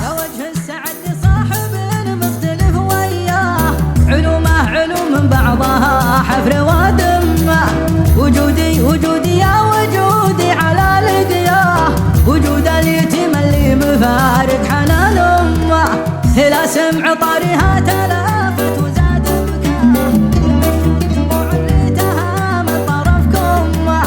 يا وجه السعد صاحب مختلف وياه، علومه علوم بعضها حفر ودمه، وجودي يا وجودي على لقياه، وجود اليتيم اللي مفارق حنان امه، لا سمع طارها تلافت وزاد بكاه، دموع اللي تهام طرف كمه،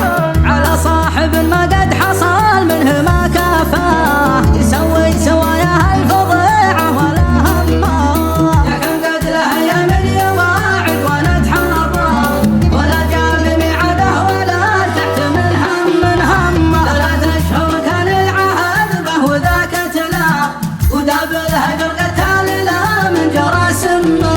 على صاحب ما قد حصل منه ما كفاه، يسوي سواياه الفظيعه ولا همه، يا كم قد له ايام اليواعد وانا اتحرى، ولا جاب ميعاده ولا تحتمل هم من همه، 3 اشهر كان العهد به وذاك تلاه، وذاب الهجر قتال لا من جرى سمه.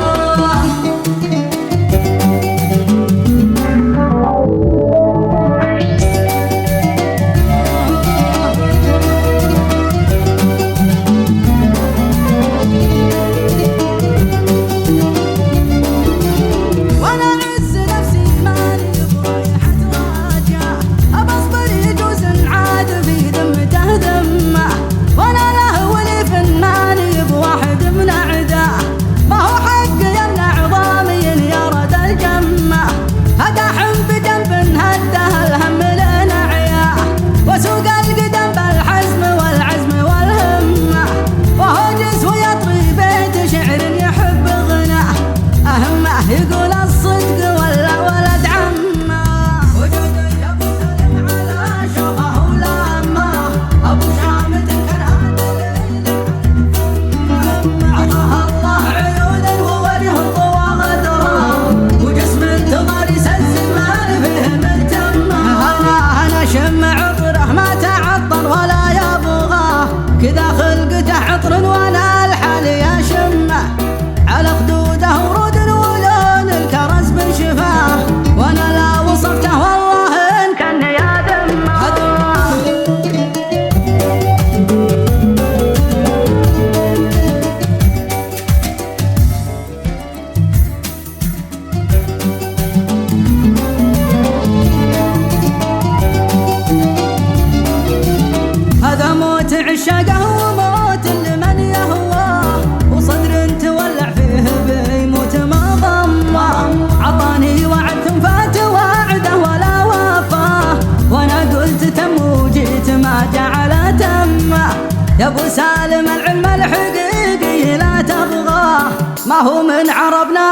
يقول الصدق ولا ولد عمه، وجود ابو سلم على شوفه ولامه، ابو شامت كان عادل عطاه الله عيون ووجه طوى غدره، وجسم انتظر يسلسل ما فيه من تمه، انا شم عطره ما تعطر ولا يبغاه، كذا خلقته عطر وانا الحالي اشمه، على خدوده ورود الكرز بشفاه، وانا لا وصفته والله ان كان يا دمه. هذا موت عشاقه وموت لمن يهواه، وصدر تولع فيه بيموت ما ضمه، عطاني وعد ثم فات وعده ولا وفاه، وانا قلت تم وجيت ما جعل تمه، يا ابو سالم العلم الحقيقي لا تبغاه، ما هو من عربنا